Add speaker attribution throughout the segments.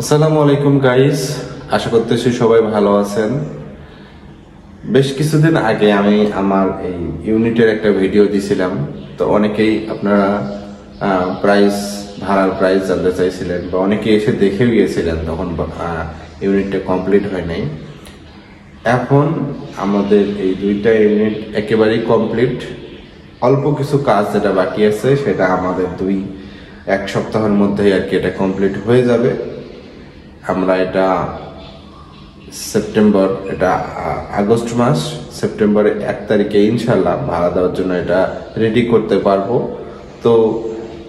Speaker 1: আসসালামু আলাইকুম গাইস, আশা করতেছি সবাই ভালো আছেন। বেশ কিছুদিন আগে আমি আমার এই ইউনিটের একটা ভিডিও দিছিলাম, তো অনেকেই আপনারা ভাড়ার প্রাইস জানতে চাইছিলেন বা অনেকেই এসে দেখেও গিয়েছিলেন, তখন ইউনিটটা কমপ্লিট হয় নাই। এখন আমাদের এই দুইটা ইউনিট একেবারেই কমপ্লিট। অল্প কিছু কাজ যেটা বাকি আছে সেটা আমাদের এক সপ্তাহের মধ্যেই আর কি এটা কমপ্লিট হয়ে যাবে। আমরা এটা আগস্ট মাস সেপ্টেম্বরের 1 তারিখে ইনশাল্লাহ ভাড়া দেওয়ার জন্য এটা রেডি করতে পারবো। তো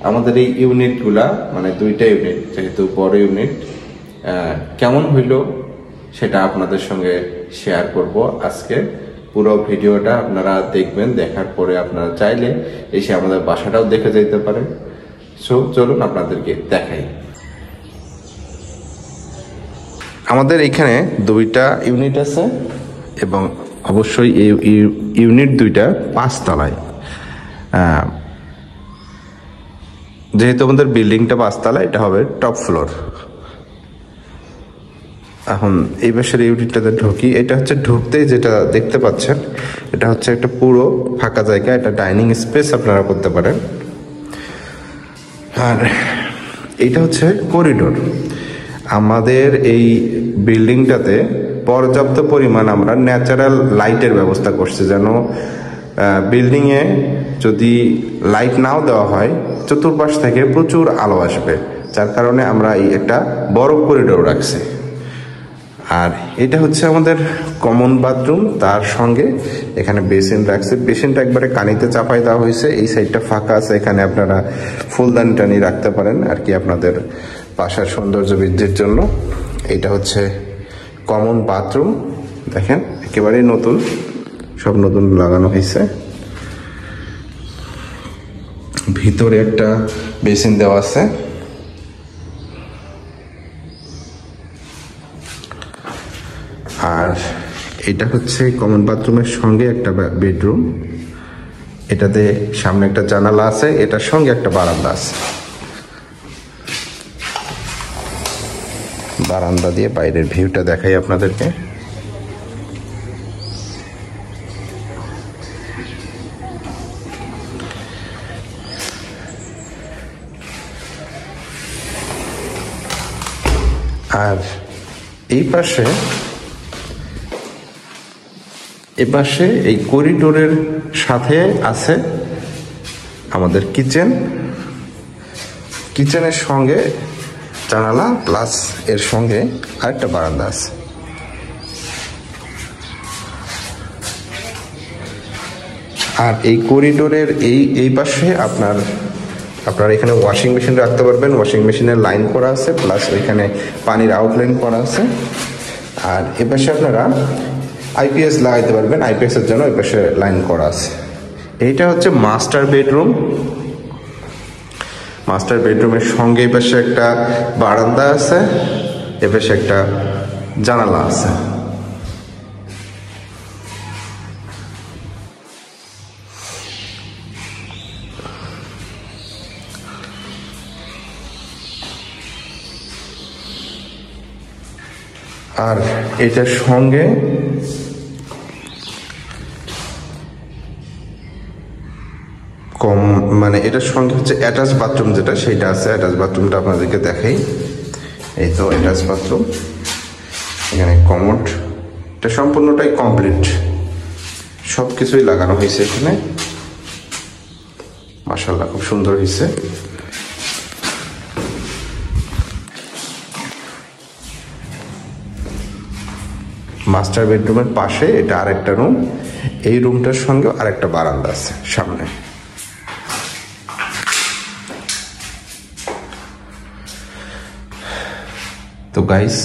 Speaker 1: আমাদের এই ইউনিটগুলা মানে দুইটা ইউনিট, যেহেতু বড় ইউনিট, কেমন হইলো সেটা আপনাদের সঙ্গে শেয়ার করব আজকে। পুরো ভিডিওটা আপনারা দেখবেন, দেখার পরে আপনারা চাইলে এসে আমাদের বাসাটাও দেখে যেতে পারেন। সো চলুন আপনাদেরকে দেখাই। আমাদের এখানে দুইটা ইউনিট আছে এবং অবশ্যই এই ইউনিট দুইটা 5 তলায়। যেহেতু আমাদের বিল্ডিংটা 5 তলা, এটা হবে টপ ফ্লোর। এখন এই পাশের ইউনিটটাতে ঢুকি। এটা হচ্ছে ঢুকতেই যেটা দেখতে পাচ্ছেন, এটা হচ্ছে একটা পুরো ফাঁকা জায়গা, এটা ডাইনিং স্পেস আপনারা করতে পারেন। আর এটা হচ্ছে করিডোর। আমাদের এই বিল্ডিংটাতে পর্যাপ্ত পরিমাণ আমরা ন্যাচারাল লাইটের ব্যবস্থা করছি, যেন বিল্ডিংয়ে যদি লাইট নাও দেওয়া হয় চতুর্পাশ থেকে প্রচুর আলো আসবে, যার কারণে আমরা এই একটা বড় করিডোর রাখছি। আর এটা হচ্ছে আমাদের কমন বাথরুম, তার সঙ্গে এখানে বেসিন রাখছে। বেসিনটা একবারে কানিতে চাপাই দেওয়া হয়েছে। এই সাইডটা ফাঁকা আছে, এখানে আপনারা ফুলদানি টানি রাখতে পারেন আর কি আপনাদের বাসার সৌন্দর্য বৃদ্ধির জন্য। এটা হচ্ছে কমন বাথরুম, দেখেন একেবারেই নতুন, সব নতুন লাগানো হয়েছে। ভিতরে একটা বেসিন দেওয়া আছে। আর এটা হচ্ছে কমন বাথরুমের সঙ্গে একটা বেডরুম। এটাতে সামনে একটা জানালা আছে, এটার সঙ্গে একটা বারান্দা আছে। বারান্দা দিয়ে বাইরের ভিউটা দেখাই আপনাদেরকে। আর এই পাশে এই করিডোরের সাথে আছে আমাদের কিচেনের সঙ্গে জানালা, প্লাস এর সঙ্গে আরেকটা বারান্দা আছে। আর এই করিডোরের এই পাশে আপনার এখানে ওয়াশিং মেশিন রাখতে পারবেন। ওয়াশিং মেশিনের লাইন করা আছে, প্লাস ওইখানে পানির আউটলাইন করা আছে। আর এ পাশে আপনারা আইপিএস লাগাইতে পারবেন, আইপিএস এর জন্য এই পাশে লাইন করা আছে। এইটা হচ্ছে মাস্টার বেডরুম। মাস্টার বেডরুমের সঙ্গে এই পাশে একটা বারান্দা আছে, এ পাশে একটা জানালা আছে। আর এটার সঙ্গে এটার সঙ্গে হচ্ছে অ্যাটাচ বাথরুম, যেটা সেইটা আছে। অ্যাটাচ বাথরুমটা আপনাদেরকে দেখাই। এই তো অ্যাটাচ বাথরুম, এখানে কমোড, এটা সম্পূর্ণটাই কমপ্লিট, সব কিছুই লাগানো হয়েছে এখানে। মাশাআল্লাহ খুব সুন্দর হয়েছে। মাস্টার বেডরুমের পাশে এটা আরেকটা রুম। এই রুমটার সঙ্গে আরেকটা বারান্দা আছে সামনে। তো গাইস,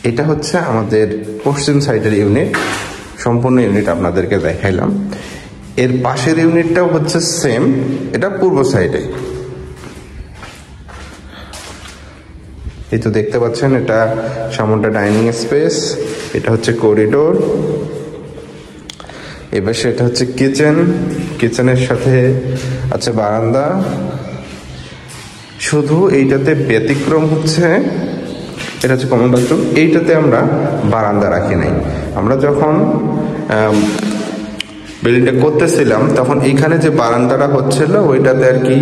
Speaker 1: এটা হচ্ছে আমাদের পশ্চিম সাইডের ইউনিট। সম্পূর্ণ ইউনিট আপনাদেরকে দেখাইলাম। এর পাশের ইউনিটটাও হচ্ছে সেম, এটা পূর্ব সাইডে। এই তো দেখতে পাচ্ছেন, এটা সামনটা ডাইনিং স্পেস, এটা হচ্ছে করিডোর। এবার সেটা হচ্ছে কিচেনের সাথে আছে বারান্দা। শুধু এইটাতে ব্যতিক্রম হচ্ছে এটা হচ্ছে কমন বাথরুম। এইটাতে আমরা বারান্দা রাখি নাই। আমরা যখন বিল্ডিংটা করতেছিলাম তখন এইখানে যে বারান্দাটা হচ্ছিল ওইটাতে আর কি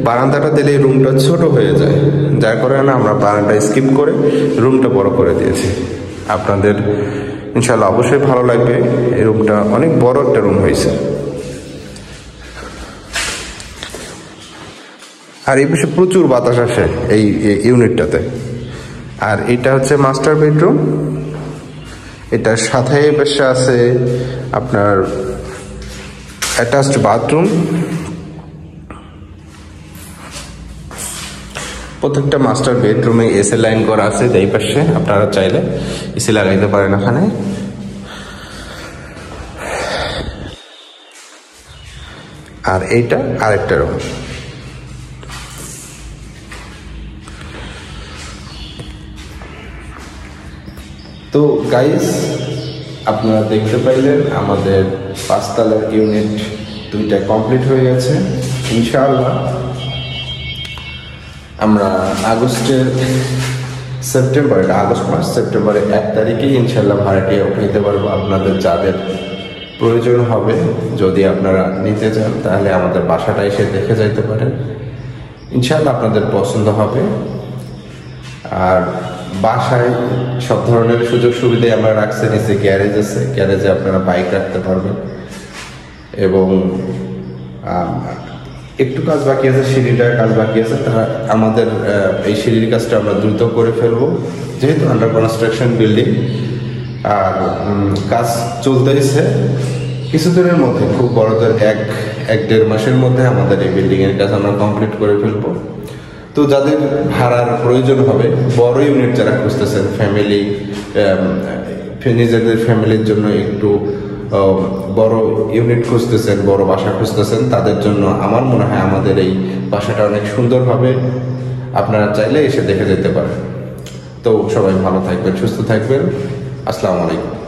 Speaker 1: বারান্দাটা দিলে রুমটা ছোট হয়ে যায়, যার কারণে আমরা বারান্দা স্কিপ করে রুমটা বড় করে দিয়েছি। আপনাদের ইনশাল্লাহ অবশ্যই ভালো লাগবে। এই রুমটা অনেক বড় একটা রুম হয়েছে। আর এই পাশে প্রচুর বাতাস আসে এই ইউনিটটাতে। আর এটা হচ্ছে মাস্টার বেডরুম। এটার সাথে বেশে আছে আপনার অ্যাটাচড বাথরুম। প্রত্যেকটা মাস্টার বেডরুমে এসি লাইন করা আছে। এই পাশে আপনারা চাইলে এসি লাগাইতে পারেন এখানে। আর এইটা আরেকটা রুম। তো গাইস, আপনারা দেখতে পাইলেন আমাদের 5 তলার ইউনিট 2টা কমপ্লিট হয়ে গেছে। ইনশাআল্লাহ আমরা আগস্ট মাস সেপ্টেম্বরের 1 তারিখে ইনশাআল্লাহ ভাড়াটিয়া উঠাইতে পারবো। আপনাদের যাদের প্রয়োজন হবে, যদি আপনারা নিতে চান তাহলে আমাদের বাসাটা এসে দেখে যাইতে পারেন। ইনশাআল্লাহ আপনাদের পছন্দ হবে। আর বাসায় সব ধরনের সুযোগ সুবিধাই আমরা রাখছি। নিচে গ্যারেজ আছে, গ্যারেজে আপনারা বাইক রাখতে পারবেন। এবং একটু কাজ বাকি আছে, সিঁড়িটার কাজ বাকি আছে। তারা আমাদের এই সিঁড়ির কাজটা আমরা দ্রুত করে ফেলবো, যেহেতু আন্ডার কনস্ট্রাকশন বিল্ডিং। আর কাজ চলতেছে কিছুদিনের মধ্যে, খুব বড়দের 1-1.5 মাসের মধ্যে আমাদের এই বিল্ডিংয়ের কাজ আমরা কমপ্লিট করে ফেলবো। তো যাদের ভাড়ার প্রয়োজন হবে, বড় ইউনিট যারা খুঁজতেছেন, ফ্যামিলি নিজেদের ফ্যামিলির জন্য একটু বড় ইউনিট খুঁজতেছেন, বড় বাসা খুঁজতেছেন, তাদের জন্য আমার মনে হয় আমাদের এই বাসাটা অনেক সুন্দর হবে। আপনারা চাইলে এসে দেখে যেতে পারেন। তো সবাই ভালো থাকবেন, সুস্থ থাকবেন। আসসালামু আলাইকুম।